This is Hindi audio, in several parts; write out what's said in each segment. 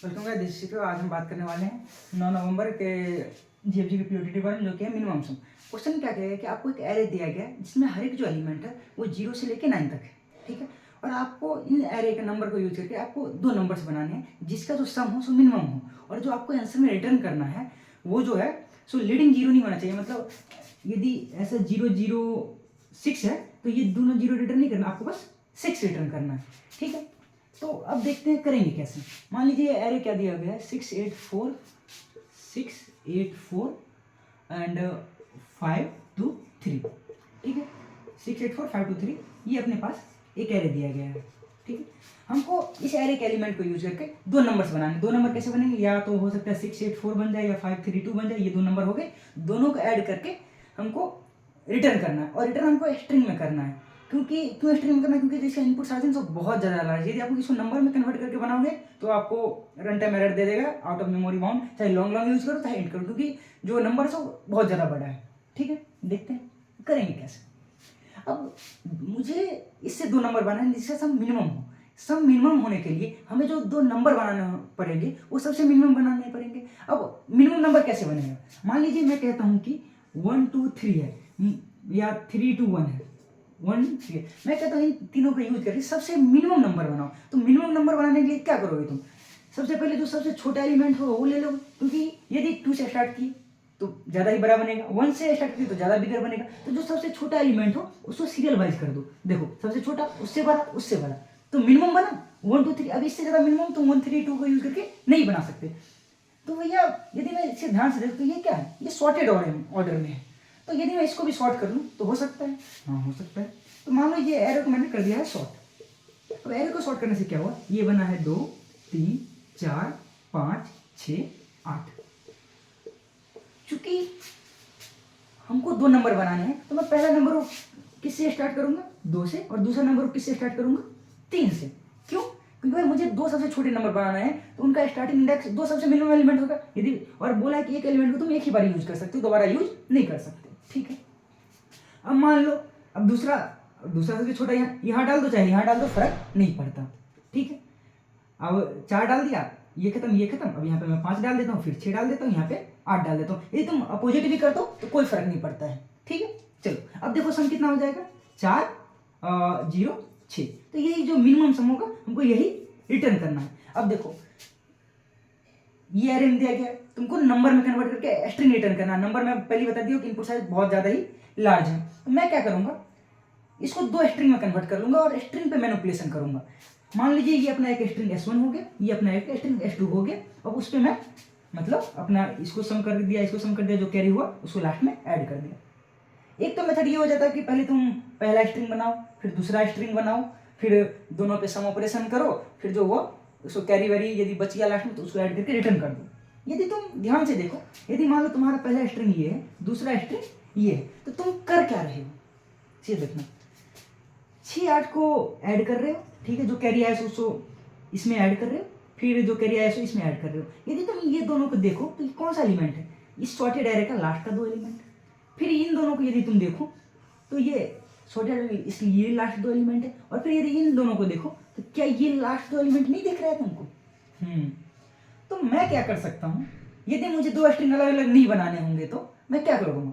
वेलकम गाइस, दिस इज आज हम बात करने वाले हैं 9 नवंबर के जीएफजी के पीओटीटी वर्ड जो कि है मिनिमम सम। क्वेश्चन क्या कहेगा कि आपको एक एरे दिया गया है जिसमें हर एक जो एलिमेंट है वो 0 से लेकर 9 तक है, ठीक है। और आपको इन एरे के नंबर को यूज करके आपको दो नंबर्स बनाने हैं जिसका जो सम हो सो मिनिमम हो, और जो आपको आंसर में रिटर्न करना है वो जो है सो लीडिंग जीरो नहीं होना चाहिए। मतलब यदि ऐसा 006 है तो ये दोनों जीरो रिटर्न नहीं करना, आपको बस 6 रिटर्न करना है, ठीक है। तो अब देखते हैं करेंगे कैसे। मान लीजिए एरे क्या दिया गया है 684 एंड 523, ठीक है। 684 523 ये अपने पास एक एरे दिया गया है, ठीक है। हमको इस एरे के एलिमेंट को यूज करके दो नंबर्स बनाने। दो नंबर कैसे बनेंगे, या तो हो सकता है 684 बन जाए या 532 बन जाए, ये दो नंबर हो गए। दोनों को ऐड करके हमको रिटर्न करना है, और रिटर्न हमको स्ट्रिंग में करना है। क्यों स्ट्रिंग में करना है? क्योंकि जैसे इनपुट साइज है तो बहुत ज़्यादा लार्ज है। यदि आप इसको नंबर में कन्वर्ट करके बनाओगे तो आपको रन टाइम एरर दे देगा, आउट ऑफ मेमोरी बाउंड। चाहे लॉन्ग यूज करो चाहे इंट करो, क्योंकि जो नंबर है वो बहुत ज़्यादा बड़ा है, ठीक है। देखते हैं करेंगे कैसे। अब मुझे इससे दो नंबर बनाने जिसका सम मिनिमम हो। सम मिनिमम होने के लिए हमें जो दो नंबर बनाने पड़ेंगे वो सबसे मिनिमम बनाने पड़ेंगे। अब मिनिमम नंबर कैसे बनेगा? मान लीजिए मैं कहता हूँ कि 1 2 3 है, या 3 2 1 है, 1 3 है। मैं कहता हूँ इन तीनों का यूज करके सबसे मिनिमम नंबर बनाओ। तो मिनिमम नंबर बनाने के लिए क्या करोगे तुम? सबसे पहले जो सबसे छोटा एलिमेंट हो वो ले लो, क्योंकि यदि 2 से स्टार्ट की तो ज़्यादा ही बड़ा बनेगा, 1 से स्टार्ट की तो ज़्यादा बिगर बनेगा। तो जो सबसे छोटा एलिमेंट हो उसको सीरियल वाइज कर दो। देखो सबसे छोटा, उससे बड़ा, उससे बड़ा, तो मिनिमम बना 1 2 3। अब इससे ज़्यादा मिनिमम तो 1 3 2 को यूज करके नहीं बना सकते। तो भैया यदि मैं इसे ध्यान से देखूँ तो ये क्या है, ये सॉर्टेड ऑर्डर में है। तो यदि मैं इसको भी सॉर्ट कर लूँ तो हो सकता है, हाँ हो सकता है। तो मान लो ये एरो को मैंने कर दिया है सॉर्ट। अब एरो को सॉर्ट करने से क्या हुआ, ये बना है 2 3 4 5 6 8। चूंकि हमको दो नंबर बनाने हैं तो मैं पहला नंबर किससे स्टार्ट करूंगा, 2 से, और दूसरा नंबर किससे स्टार्ट करूंगा, 3 से। क्यों? क्योंकि भाई मुझे दो सबसे छोटे नंबर बनाना है तो उनका स्टार्टिंग इंडेक्स दो सबसे मिनिमम एलिमेंट होगा। यदि और बोला है कि एक एलिमेंट को तुम एक ही बार यूज कर सकते हो, दोबारा यूज नहीं कर सकते, ठीक है। अब मान लो अब दूसरा सबसे छोटा यहाँ डाल दो, चाहे यहाँ डाल दो, फर्क नहीं पड़ता, ठीक है। अब 4 डाल दिया, ये खत्म ये खत्म। अब यहाँ पे मैं 5 डाल देता हूँ, फिर 6 डाल देता हूँ, यहाँ पे 8 डाल देता हूँ। यदि तुम अपोजिट भी कर दो तो कोई फर्क नहीं पड़ता है, ठीक है। चलो अब देखो सम कितना हो जाएगा, 4 0 6। तो यही जो मिनिमम सम होगा हमको यही रिटर्न करना है। अब देखो ये एरे में दिया गया, तुमको नंबर में कन्वर्ट करके स्ट्रिंग रिटर्न करना है। नंबर में पहले बता दिया कि इनपुट साइज बहुत ज़्यादा ही लार्ज है। तो मैं क्या करूँगा, इसको दो स्ट्रिंग में कन्वर्ट कर लूँगा और स्ट्रिंग पे मैनिपुलेशन करूँगा। मान लीजिए ये अपना एक स्ट्रिंग S1 हो गया, ये अपना एक स्ट्रिंग S2 हो गया। अब उस पर मैं मतलब अपना इसको सम कर दिया, इसको सम कर दिया, जो कैरी हुआ उसको लास्ट में ऐड कर दिया। एक तो मेथड ये हो जाता है कि पहले तुम पहला स्ट्रिंग बनाओ, फिर दूसरा स्ट्रिंग बनाओ, फिर दोनों पे सम ऑपरेशन करो, फिर जो हुआ उसको कैरी वैरी यदि बच गया लास्ट में तो उसको ऐड करके रिटर्न कर दो। यदि तुम ध्यान से देखो, यदि मान लो तुम्हारा पहला स्ट्रिंग ये है, दूसरा स्ट्रिंग ये है, तो तुम कर क्या रहे हो, ये देखना। 6 8 को ऐड कर रहे हो, ठीक है। जो कैरी आया सो इसमें ऐड कर रहे हो, फिर जो कैरी आया सो इसमें ऐड कर रहे हो। यदि तुम ये दोनों को देखो तो ये कौन सा एलिमेंट है, इस सॉर्टेड एरे का लास्ट का दो एलिमेंट। फिर इन दोनों को यदि तुम देखो तो ये सॉर्टेड इसलिए ये लास्ट दो एलिमेंट है। और फिर यदि इन दोनों को देखो तो क्या ये लास्ट दो एलिमेंट नहीं दिख रहा है तुमको? तो मैं क्या कर सकता हूँ, यदि मुझे दो स्ट्रिंग अलग अलग नहीं बनाने होंगे तो मैं क्या करूँगा,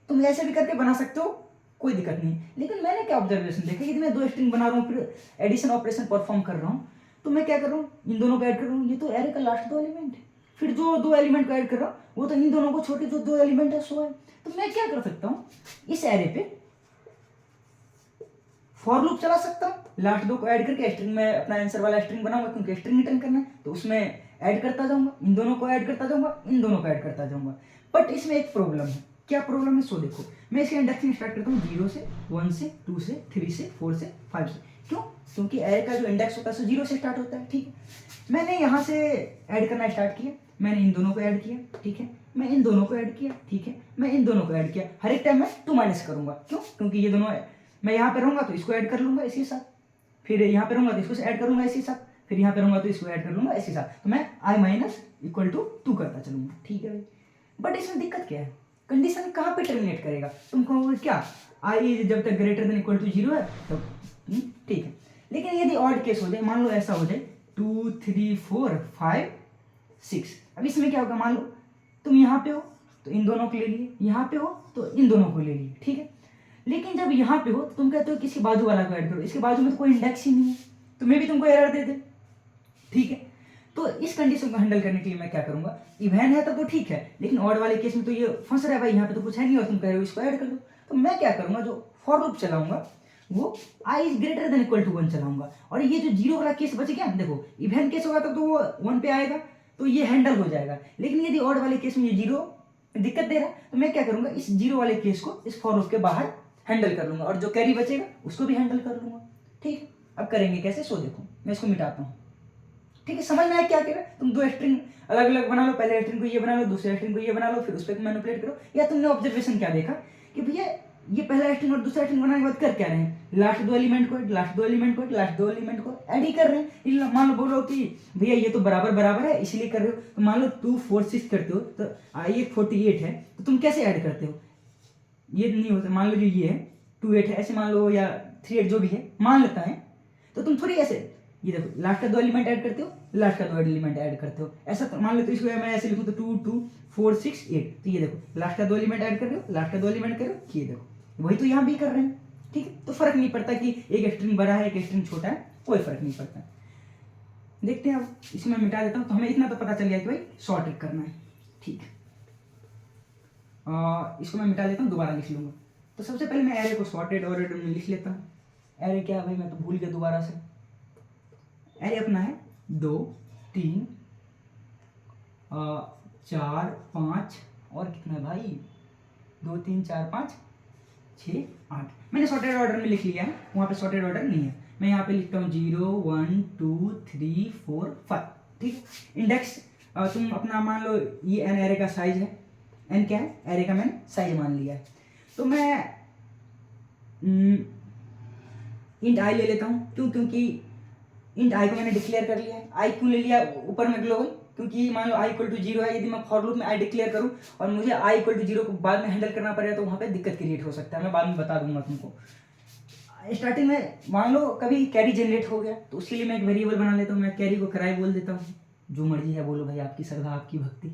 तुम ऐसे भी करके बना सकते हो, कोई दिक्कत नहीं। लेकिन मैंने क्या ऑब्जर्वेशन देखा, यदि मैं दो स्ट्रिंग बना रहा हूँ फिर एडिशन ऑपरेशन परफॉर्म कर रहा हूँ, तो मैं क्या कर रहा हूँ, इन दोनों को ऐड कर रहा हूँ। ये तो एरे का लास्ट दो एलिमेंट है, फिर जो दो एलिमेंट को ऐड कर रहा हूँ वो तो इन दोनों को छोड़ के जो दो एलिमेंट है सो है। तो मैं क्या कर सकता हूँ, इस एरे पे फॉर लूप चला सकता हूँ, लास्ट दो को ऐड करके स्ट्रिंग में अपना आंसर वाला स्ट्रिंग बनाऊंगा, क्योंकि स्ट्रिंग रिटर्न करना है तो उसमें ऐड करता जाऊंगा, इन दोनों को ऐड करता जाऊंगा, इन दोनों को ऐड करता जाऊंगा। बट इसमें एक प्रॉब्लम है। क्या प्रॉब्लम है सो देखो, मैं इसके इंडेक्सिंग स्टार्ट करता हूँ 0 से, 1 से, 2 से, 3 से, 4 से, 5 से। क्यों? क्योंकि एरे का जो इंडेक्स होता है सो 0 से स्टार्ट होता है, ठीक है। मैंने यहाँ से ऐड करना स्टार्ट किया, मैंने इन दोनों को ऐड किया, ठीक है। मैं इन दोनों को ऐड किया, ठीक है। मैं इन दोनों को ऐड किया, हर एक टाइम मैं 2 माइनस करूंगा। क्यों? क्योंकि ये दोनों मैं यहाँ पे रहूंगा तो इसको ऐड कर लूंगा इसके साथ, फिर यहाँ पे रहूंगा तो इसको ऐड कर लूंगा इसके साथ, फिर यहाँ पे रहूंगा तो इसको ऐड कर लूंगा इसके साथ। तो मैं i माइनस इक्वल टू 2 करता चलूंगा, ठीक है भाई। बट इसमें दिक्कत क्या है, कंडीशन कहाँ पे टर्मिनेट करेगा? तुम कहोगे क्या i जब तक ग्रेटर देन इक्वल टू 0 है तब ठीक है। लेकिन यदि ऑड केस हो जाए, मान लो ऐसा हो जाए 2 3 4 5 6। अब इसमें क्या होगा, मान लो तुम यहाँ पे हो तो इन दोनों को ले लिए, यहाँ पे हो तो इन दोनों को ले लिए, ठीक है। लेकिन जब यहाँ पे हो तो तुम कहते हो किसी बाजू वाला को ऐड करो, इसके बाजू में तो कोई इंडेक्स ही नहीं है, तो मैं भी तुमको एरर दे दे, ठीक है। तो इस कंडीशन को हैंडल करने के लिए मैं क्या करूंगा, इवन है तब तो ठीक है, लेकिन ऑड वाले केस में तो ये फंस रहा है भाई, यहाँ पे तो कुछ है नहीं और तुम कह रहे हो इसको ऐड कर दो। तो मैं क्या करूंगा, जो फॉर लूप चलाऊंगा वो I is greater than equal to 1 चलाऊंगा। और ये जो जीरो वाला केस बच गया, देखो इवन केस होगा तब तो वो 1 पे आएगा, तो ये हैंडल हो जाएगा। लेकिन यदि ऑड वाले केस में ये जीरो दिक्कत दे रहा है, तो मैं क्या करूंगा, इस जीरो वाले केस को इस फॉर लूप के बाहर हैंडल कर लूंगा, और जो कैरी बचेगा उसको भी हैंडल कर लूंगा, ठीक है। अब करेंगे कैसे, सो देखो मैं इसको मिटाता हूँ, ठीक है। समझ में आया क्या कह रहा है, तुम दो स्ट्रिंग अलग अलग बना लो, पहले स्ट्रिंग को ये बना लो, दूसरे स्ट्रिंग को ये बना लो, फिर उस पर मैनिपुलेट करो। या तुमने ऑब्जर्वेशन क्या देखा कि भैया ये पहला स्ट्रिंग और दूसरा स्ट्रिंग बनाने के बाद कर क्या रहे हैं, लास्ट दो एलिमेंट को ऐड ही कर रहे हैं। मान लो बोलो कि भैया ये तो बराबर बराबर है इसलिए कर रहे हो, तो मान लो 2 4 6 करते हो तो ये 48 है, तो तुम कैसे ऐड करते हो, ये नहीं होता। मान लो जो ये है 2 8 है ऐसे मान लो, या 3 8 जो भी है मान लेता है, तो तुम थोड़ी ऐसे ये देखो लास्ट का दो एलिमेंट ऐड करते हो, लास्ट का दो एलिमेंट ऐड करते हो, ऐसा तो मान लो। तो इसको मैं ऐसे लिखूँ तो 2 2 4 6 8, तो ये देखो लास्ट का दो एलिमेंट ऐड कर रहे हो, लास्ट का दो एलिमेंट कर रहे हो, ये देखो वही तो यहाँ भी कर रहे हैं, ठीक है। तो फर्क नहीं पड़ता कि एक स्ट्रिंग बड़ा है एक स्ट्रिंग छोटा है, कोई फर्क नहीं पड़ता। देखते हैं अब इसमें मिटा देता हूँ, तो हमें इतना तो पता चल गया कि भाई सॉर्टेड करना है, ठीक है। इसको मैं मिटा लेता हूँ, दोबारा लिख लूंगा। तो सबसे पहले मैं एरे को सॉर्टेड ऑर्डर में लिख लेता हूँ। एरे क्या है भाई, मैं तो भूल गया दोबारा से। एरे अपना है 2 3 4 5 और कितना है भाई, 2 3 4 5 6 8। मैंने सॉर्टेड ऑर्डर में लिख लिया है, वहाँ पे सॉर्टेड ऑर्डर नहीं है। मैं यहाँ पे लिखता हूँ 0 1 2 3 4 5, ठीक है। इंडेक्स तुम अपना मान लो, ये एन एरे का साइज है, एन क्या है, एरे का मैंने साइज मान लिया है। तो मैं इंट आई ले लेता हूँ, क्यों, क्योंकि इंट आई को मैंने डिक्लेयर कर लिया है। आई क्यों ले लिया ऊपर में ग्लोबल, क्योंकि मान लो आई इक्वल टू 0 है, यदि मैं फॉर लूप में आई डिक्लेयर करूँ और मुझे आई इक्वल टू 0 को बाद में हैंडल करना पड़ेगा तो वहाँ पे दिक्कत क्रिएट हो सकता है, मैं बाद में बता दूंगा तुमको। स्टार्टिंग में मान लो कभी कैरी जनरेट हो गया तो उसके लिए मैं एक वेरिएबल बना लेता हूँ, मैं कैरी को कराई बोल देता हूँ, जो मर्जी है बोलो भाई, आपकी श्रद्धा आपकी भक्ति।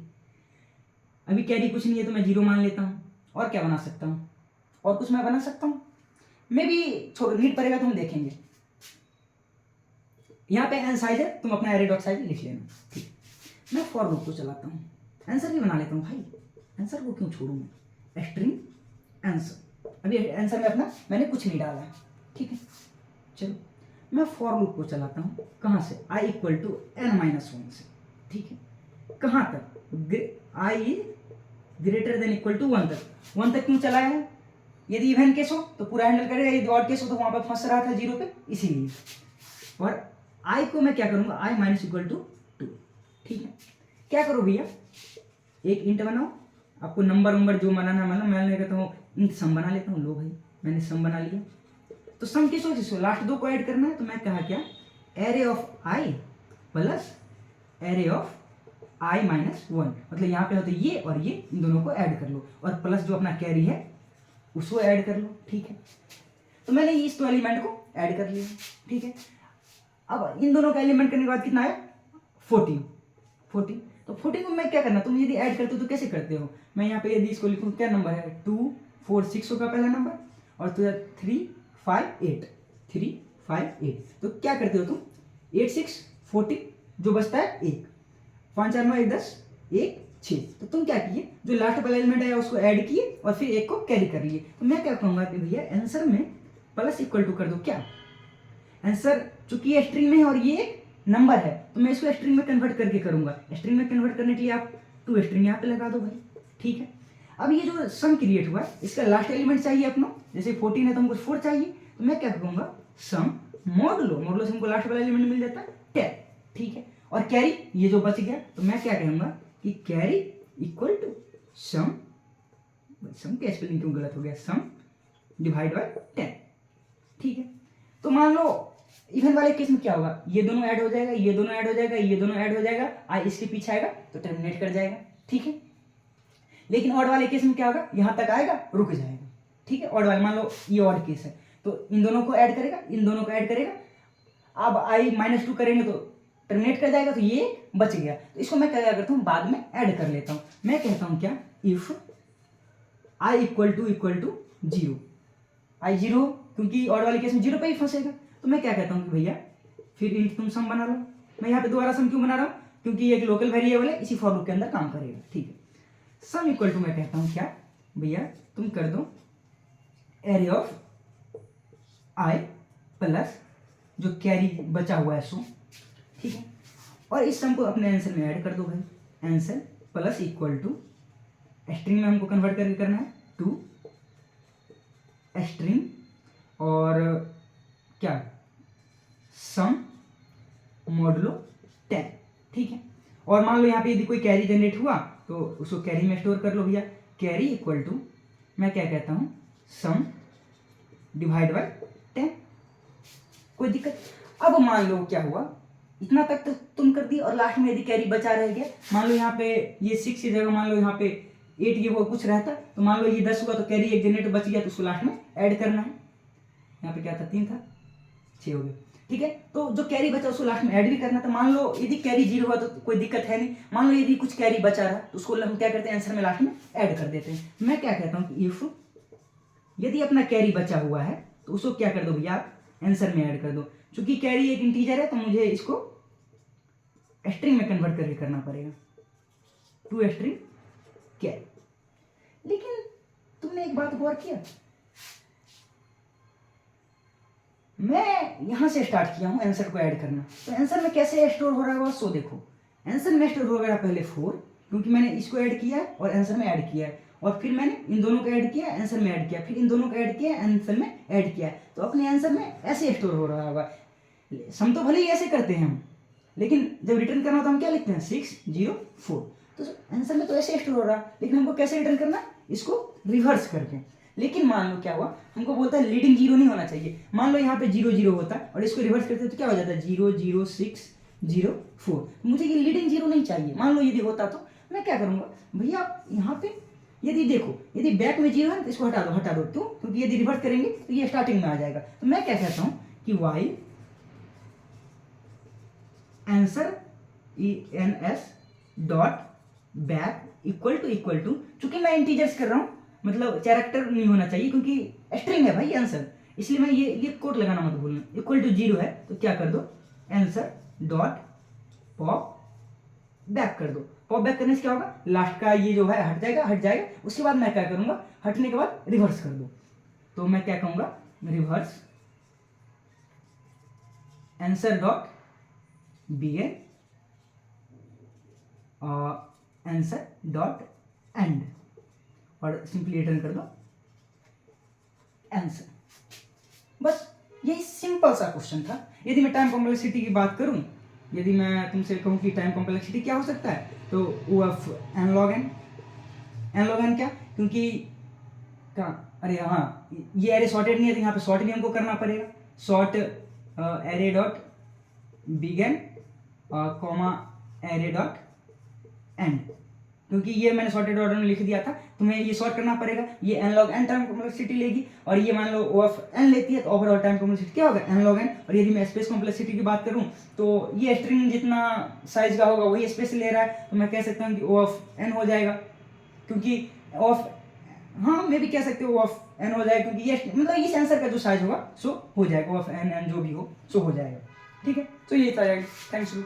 अभी कैरी कुछ नहीं है तो मैं 0 मान लेता हूँ। और क्या बना सकता हूँ, और कुछ मैं बना सकता हूँ, मे भी नीड पड़ेगा तो हम देखेंगे। यहाँ पे एन साइज है, तुम अपना एरे डॉट साइज लिख लेना, ठीक। मैं फॉर लूप को चलाता हूँ, आंसर भी बना लेता हूँ भाई, आंसर को क्यों छोड़ूँ मैं, स्ट्रिंग आंसर। अभी आंसर में अपना मैंने कुछ नहीं डाला है, ठीक है। चलो मैं फॉर लूप को चलाता हूँ, कहाँ से, आई इक्वल टू n-1 से, ठीक है। कहाँ तक, आई ग्रेटर देन इक्वल टू 1 तक। 1 तक क्यों चलाया है, यदि इवन केस हो तो पूरा हैंडल करेगा, यदि ऑड केस हो तो वहाँ पर फंस रहा था 0 पे, इसीलिए। और आई को मैं क्या करूँगा, आई माइनस इक्वल टू 2, ठीक है। क्या करो भैया, एक इंट बनाओ, आपको नंबर जो बनाना है, मतलब मैं कहता हूँ इंट सम बना लेता हूँ। लो भाई मैंने सम बना लिया। तो सम किस वजह से, लास्ट दो को ऐड करना है, तो मैं कहा क्या, array of I plus array of I minus 1, मतलब यहाँ पे हो तो ये और ये, इन दोनों को ऐड कर लो, और प्लस जो अपना कैरी है उसको ऐड कर लो, ठीक है। तो मैंने इस दो एलिमेंट को ऐड कर लिया, ठीक है। अब इन दोनों का एलिमेंट करने के बाद कितना आया, 14। तो 14 को मैं क्या करना, तुम यदि ऐड करते हो तो कैसे करते हो, मैं यहाँ पे यदि इसको लिखूँ, क्या नंबर है, 2 4 6 होगा पहला नंबर, और तो 3 5 8। तो क्या करते हो तुम, 8 6 14, जो बचता है 1, 5 4 9 1 10 1 6। तो तुम क्या किए, जो लास्ट वाला एलिमेंट आया उसको ऐड किए और फिर एक को कैरी कर लिए। तो मैं क्या कहूँगा कि भैया आंसर में प्लस इक्वल टू कर दो, क्या आंसर, चूंकि ये स्ट्रिंग में है और ये एक नंबर है, तो मैं इसको स्ट्रिंग में कन्वर्ट करके करूंगा। स्ट्रिंग में कन्वर्ट करने के लिए आप 2 स्ट्रिंग यहाँ पे लगा दो भाई, ठीक है। अब ये जो सम क्रिएट हुआ है इसका लास्ट एलिमेंट चाहिए अपना, जैसे 14 है तो हमको 4 चाहिए, तो मैं क्या कहूँगा, सम मॉडुलो से हमको लास्ट वाला एलिमेंट मिल जाता है 10, ठीक है। और कैरी ये जो बच गया, तो मैं क्या कहूँगा कि कैरी इक्वल टू सम के स्पेलिंग क्यों गलत हो गया, सम डिवाइड बाय 10, ठीक है। तो मान लो इवन वाले केस में क्या होगा, ये दोनों ऐड हो जाएगा, ये दोनों ऐड हो जाएगा, ये दोनों ऐड हो जाएगा, आई इसके पीछे आएगा तो टर्मिनेट कर जाएगा, ठीक है। लेकिन ऑड वाले केस में क्या होगा, यहां तक आएगा रुक जाएगा, ठीक है। ऑड वाले मान लो ये ऑड केस है, तो इन दोनों को ऐड करेगा, इन दोनों को ऐड करेगा। अब आई -2 करेंगे तो टर्मिनेट कर जाएगा तो ये बच गया। तो इसको मैं क्या करता हूँ, बाद में ऐड कर लेता हूँ। मैं कहता हूँ क्या, if i equal to 0, i 0, क्योंकि ऑड वाले केस में 0 पे ही फंसेगा। तो मैं क्या कहता हूँ कि भैया फिर इन तुम सम बना लो। मैं यहाँ पे दोबारा सम क्यों बना रहा हूँ, क्योंकि ये एक लोकल वेरिएबल है, इसी फॉर लूप के अंदर काम करेगा। ठीक है, सम इक्वल टू मैं कहता हूँ क्या भैया, तुम कर दो एरे ऑफ i प्लस जो कैरी बचा हुआ है सो। ठीक है, और इस सम को अपने आंसर में ऐड कर दो भाई। Answer plus equal to string में हमको कन्वर्ट करके करना है टू स्ट्रिंग, और क्या, सम मॉडुलो 10। ठीक है, और मान लो यहाँ पे यदि कोई कैरी जनरेट हुआ तो उसको कैरी में स्टोर कर लो भैया। कैरी इक्वल टू मैं क्या कहता हूँ, सम डिवाइड बाय 10। कोई दिक्कत। अब मान लो क्या हुआ, इतना तक तो तुम कर दी, और लास्ट में यदि कैरी बचा रह गया, मान लो यहाँ पे ये 6 की जगह मान लो यहाँ पे 8 ये वो कुछ रहता, तो मान लो ये 10 हुआ तो कैरी एक जनरेट बच गया, तो उसको लास्ट में ऐड करना है। यहाँ पे क्या था, 3 था, 6 हो गया। ठीक है, तो जो कैरी बचा उसको लास्ट में ऐड भी करना था। मान लो यदि कैरी 0 हुआ तो कोई दिक्कत है नहीं। मान लो यदि कुछ कैरी बचा रहा तो उसको हम क्या करते हैं, आंसर में लास्ट में ऐड कर देते हैं। मैं क्या कहता हूँ कि इफ यदि अपना कैरी बचा हुआ है तो उसको क्या कर दो भैया, आप आंसर में ऐड कर दो। चूंकि कैरी एक इंटीजर है तो मुझे इसको स्ट्रिंग में कन्वर्ट करके करना पड़ेगा, टू स्ट्रिंग कैरी। लेकिन तुमने एक बात गौर किया, मैं यहां से स्टार्ट किया हूं आंसर को ऐड करना, तो आंसर में कैसे स्टोर हो रहा होगा सो देखो। आंसर में स्टोर हो गया पहले 4, क्योंकि मैंने इसको ऐड किया है और आंसर में ऐड किया है, और फिर मैंने इन दोनों को ऐड किया, आंसर में ऐड किया, फिर इन दोनों को ऐड किया, आंसर में ऐड किया। तो अपने आंसर में ऐसे स्टोर हो रहा होगा। सम तो भले ही ऐसे करते हैं हम, लेकिन जब रिटर्न करना होता है हम क्या लिखते हैं, 604। तो आंसर में तो ऐसे स्टोर हो रहा, लेकिन हमको कैसे रिटर्न करना, इसको रिवर्स करके। लेकिन मान लो क्या हुआ, हमको बोलता है लीडिंग 0 नहीं होना चाहिए। मान लो यहाँ पे 0 0 होता है और इसको रिवर्स करते तो क्या हो जाता है, 0 0 6 0 4। मुझे ये लीडिंग 0 नहीं चाहिए। मान लो यदि होता तो मैं क्या करूँगा भैया, यहाँ पे यदि देखो, यदि बैक में 0 है तो इसको हटा दो। क्यों, क्योंकि यदि रिवर्स करेंगे तो ये स्टार्टिंग में आ जाएगा। तो मैं क्या कहता हूँ कि वाई answer ENS dot back equal to, चूंकि मैं इंटीजर्स कर रहा हूँ, मतलब कैरेक्टर नहीं होना चाहिए क्योंकि स्ट्रिंग है भाई आंसर, इसलिए मैं ये कोट लगाना मत भूलना। इक्वल टू 0 है तो क्या कर दो, आंसर डॉट पॉप बैक कर दो। पॉप बैक करने से क्या होगा, लास्ट का ये जो है हट जाएगा। उसके बाद मैं क्या करूंगा, हटने के बाद रिवर्स कर दो। तो मैं क्या कहूंगा, reverse answer dot begin answer dot and, और सिंपली रिटर्न कर दो आंसर। बस यही सिंपल सा क्वेश्चन था। यदि मैं टाइम कॉम्प्लेक्सिटी की बात करूं, यदि मैं तुमसे कहूं कि टाइम कॉम्प्लेक्सिटी क्या हो सकता है, तो ओ ऑफ एन लॉग एन क्या, क्योंकि अरे हाँ, ये एरे सॉर्टेड नहीं है तो यहाँ पे सॉर्ट भी हमको करना पड़ेगा। Sort array dot begin comma array dot and, क्योंकि ये मैंने सॉर्टेड ऑर्डर में लिख दिया था, तुम्हें ये सॉर्ट करना पड़ेगा। ये n log n time complexity लेगी, और ये मान लो ओ ऑफ एन लेती है, तो ओवरऑल टाइम कॉम्प्लेक्सिटी क्या होगा, एन लॉग एन। और यदि मैं स्पेस कॉम्प्लेक्सिटी की बात करूं तो ये स्ट्रिंग जितना साइज का होगा वही स्पेस ले रहा है, तो मैं कह सकता हूँ कि ओ ऑफ एन हो जाएगा, क्योंकि ऑफ, हाँ मैं भी कह सकते हो ऑफ एन हो जाएगा, क्योंकि ये मतलब इस आंसर का जो साइज होगा सो हो जाएगा, ऑफ एन जो भी हो सो हो जाएगा। ठीक है, तो ये था, थैंक्स यू।